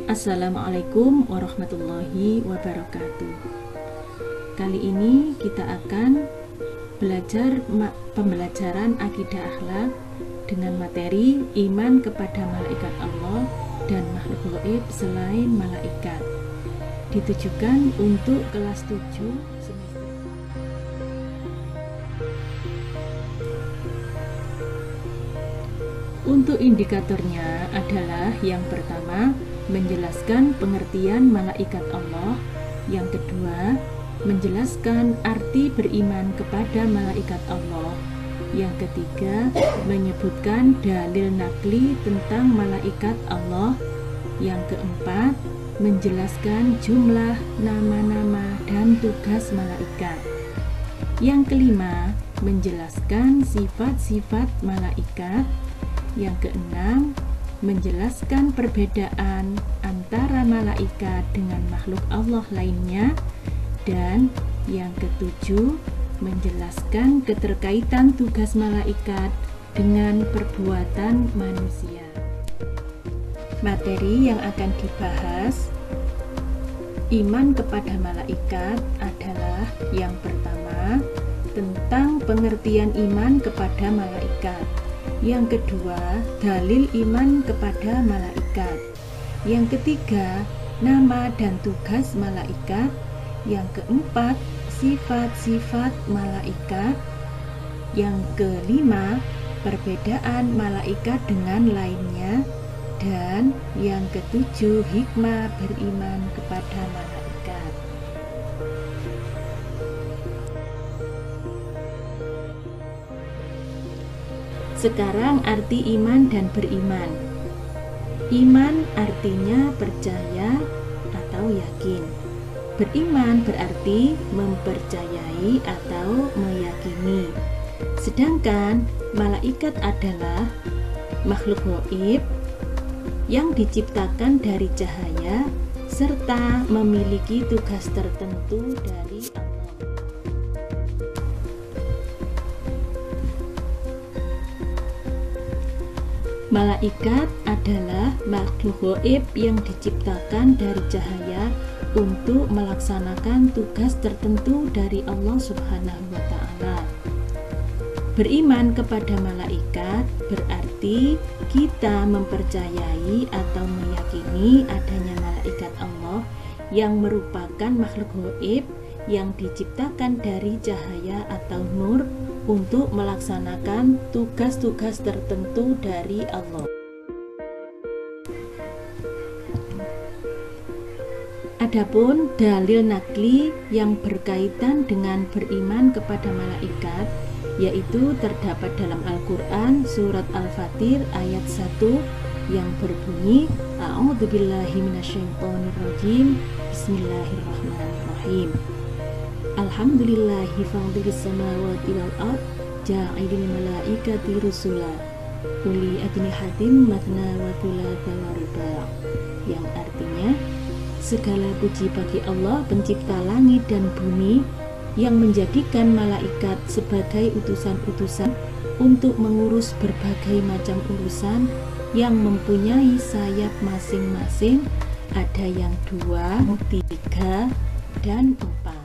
Assalamualaikum warahmatullahi wabarakatuh. Kali ini kita akan belajar pembelajaran akidah akhlak dengan materi iman kepada malaikat Allah dan makhluk gaib selain malaikat. Ditujukan untuk kelas 7 semester. Untuk indikatornya adalah yang pertama, menjelaskan pengertian malaikat Allah. Yang kedua, menjelaskan arti beriman kepada malaikat Allah. Yang ketiga, menyebutkan dalil nakli tentang malaikat Allah. Yang keempat, menjelaskan jumlah nama-nama dan tugas malaikat. Yang kelima, menjelaskan sifat-sifat malaikat. Yang keenam, menjelaskan perbedaan antara malaikat dengan makhluk Allah lainnya. Dan yang ketujuh, menjelaskan keterkaitan tugas malaikat dengan perbuatan manusia. Materi yang akan dibahas iman kepada malaikat adalah yang pertama, tentang pengertian iman kepada malaikat. Yang kedua, dalil iman kepada malaikat. Yang ketiga, nama dan tugas malaikat. Yang keempat, sifat-sifat malaikat. Yang kelima, perbedaan malaikat dengan lainnya. Dan yang ketujuh, hikmah beriman kepada malaikat. Sekarang arti iman dan beriman. Iman artinya percaya atau yakin. Beriman berarti mempercayai atau meyakini. Sedangkan malaikat adalah makhluk gaib yang diciptakan dari cahaya serta memiliki tugas tertentu dari Allah. Malaikat adalah makhluk gaib yang diciptakan dari cahaya untuk melaksanakan tugas tertentu dari Allah Subhanahu wa Ta'ala. Beriman kepada malaikat berarti kita mempercayai atau meyakini adanya malaikat Allah yang merupakan makhluk gaib yang diciptakan dari cahaya atau nur untuk melaksanakan tugas-tugas tertentu dari Allah. Adapun dalil nakli yang berkaitan dengan beriman kepada malaikat, yaitu terdapat dalam Al-Quran surat Al-Fatir ayat 1 yang berbunyi A'udzubillahi minasyaitonirrajim, Bismillahirrahmanirrahim. Alhamdulillahi fadhilis samawati wal ard ja'ilil malaikati rusula uli ajnihatin matna wa thulatha wa ruba', yang artinya segala puji bagi Allah pencipta langit dan bumi yang menjadikan malaikat sebagai utusan-utusan untuk mengurus berbagai macam urusan yang mempunyai sayap masing-masing, ada yang 2, 3, dan 4.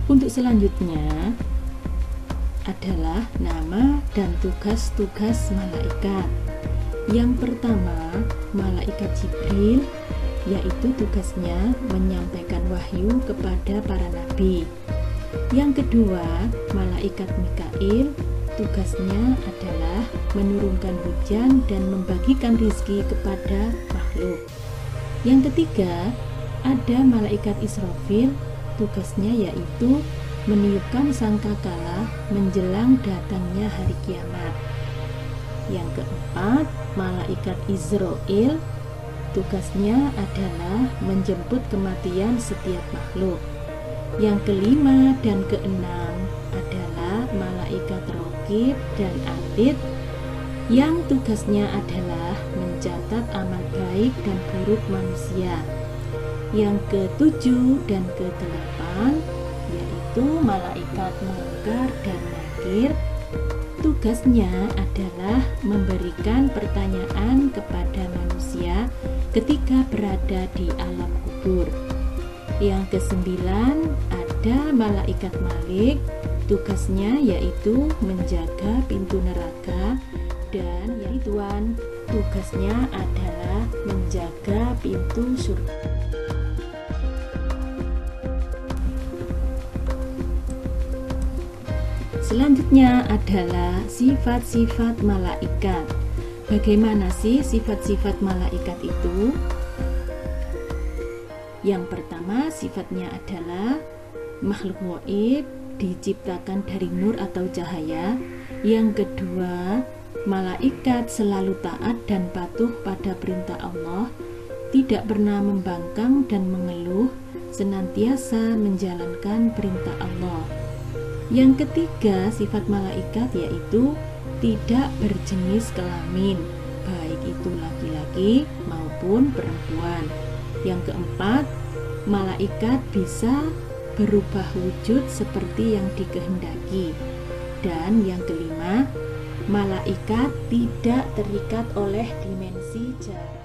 Untuk selanjutnya adalah nama dan tugas-tugas malaikat. Yang pertama, malaikat Jibril, yaitu tugasnya menyampaikan wahyu kepada para nabi. Yang kedua, malaikat Mikail, tugasnya adalah menurunkan hujan dan membagikan rezeki kepada makhluk. Yang ketiga, ada malaikat Israfil, tugasnya yaitu meniupkan sangkakala menjelang datangnya hari kiamat. Yang keempat, malaikat Izrail, tugasnya adalah menjemput kematian setiap makhluk. Yang kelima dan keenam adalah malaikat Raqib dan Atid, yang tugasnya adalah mencatat amal baik dan buruk manusia. Yang ketujuh dan kedelapan yaitu yaitu malaikat mungkar dan nakir. Tugasnya adalah memberikan pertanyaan kepada manusia ketika berada di alam kubur. Yang kesembilan ada malaikat Malik. Tugasnya yaitu menjaga pintu neraka. Dan yang Tuhan, tugasnya adalah menjaga pintu surga. Selanjutnya adalah sifat-sifat malaikat. Bagaimana sih sifat-sifat malaikat itu? Yang pertama, sifatnya adalah makhluk gaib, diciptakan dari nur atau cahaya. Yang kedua, malaikat selalu taat dan patuh pada perintah Allah, tidak pernah membangkang dan mengeluh, senantiasa menjalankan perintah Allah. Yang ketiga, sifat malaikat yaitu tidak berjenis kelamin, baik itu laki-laki maupun perempuan. Yang keempat, malaikat bisa berubah wujud seperti yang dikehendaki. Dan yang kelima, malaikat tidak terikat oleh dimensi jarak.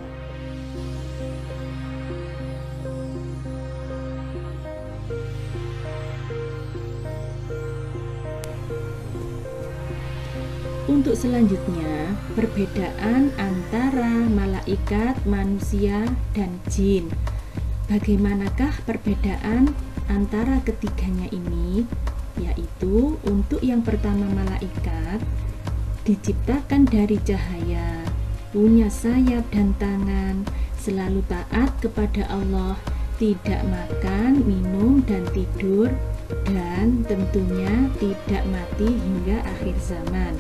Untuk selanjutnya, perbedaan antara malaikat, manusia, dan jin. Bagaimanakah perbedaan antara ketiganya ini? Yaitu untuk yang pertama, malaikat diciptakan dari cahaya, punya sayap dan tangan, selalu taat kepada Allah, tidak makan, minum, dan tidur, dan tentunya tidak mati hingga akhir zaman.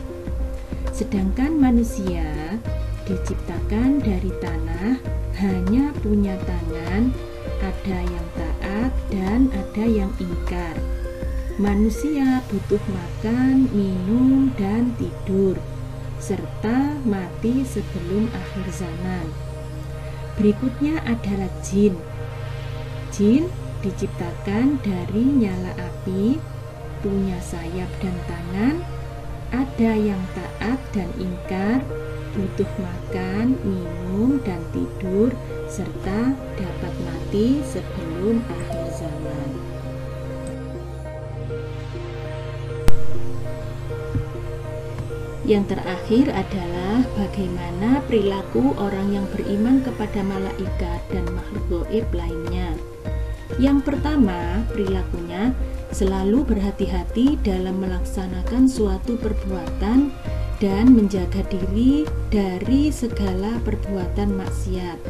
Sedangkan manusia diciptakan dari tanah, hanya punya tangan, ada yang taat dan ada yang ingkar. Manusia butuh makan, minum, dan tidur, serta mati sebelum akhir zaman. Berikutnya adalah jin. Jin diciptakan dari nyala api, punya sayap dan tangan, ada yang taat dan ingkar, butuh makan, minum, dan tidur, serta dapat mati sebelum akhir zaman. Yang terakhir adalah bagaimana perilaku orang yang beriman kepada malaikat dan makhluk gaib lainnya. Yang pertama, perilakunya selalu berhati-hati dalam melaksanakan suatu perbuatan dan menjaga diri dari segala perbuatan maksiat.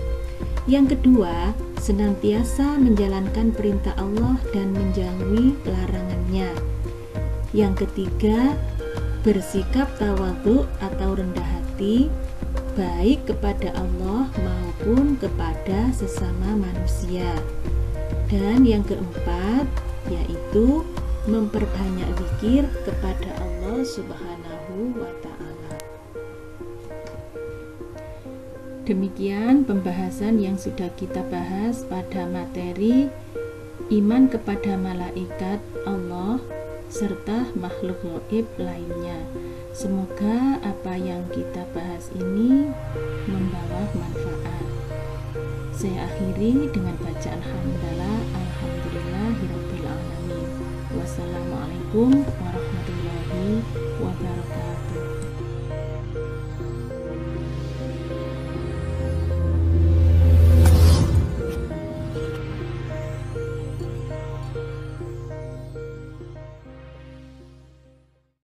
Yang kedua, senantiasa menjalankan perintah Allah dan menjauhi larangannya. Yang ketiga, bersikap tawadhu atau rendah hati, baik kepada Allah maupun kepada sesama manusia. Dan yang keempat, yaitu memperbanyak zikir kepada Allah Subhanahu wa Ta'ala. Demikian pembahasan yang sudah kita bahas pada materi iman kepada malaikat Allah serta makhluk gaib lainnya. Semoga apa yang kita bahas ini membawa manfaat. Saya akhiri dengan bacaan hamdalah alhamdulillahirabbil alamin. Wassalamualaikum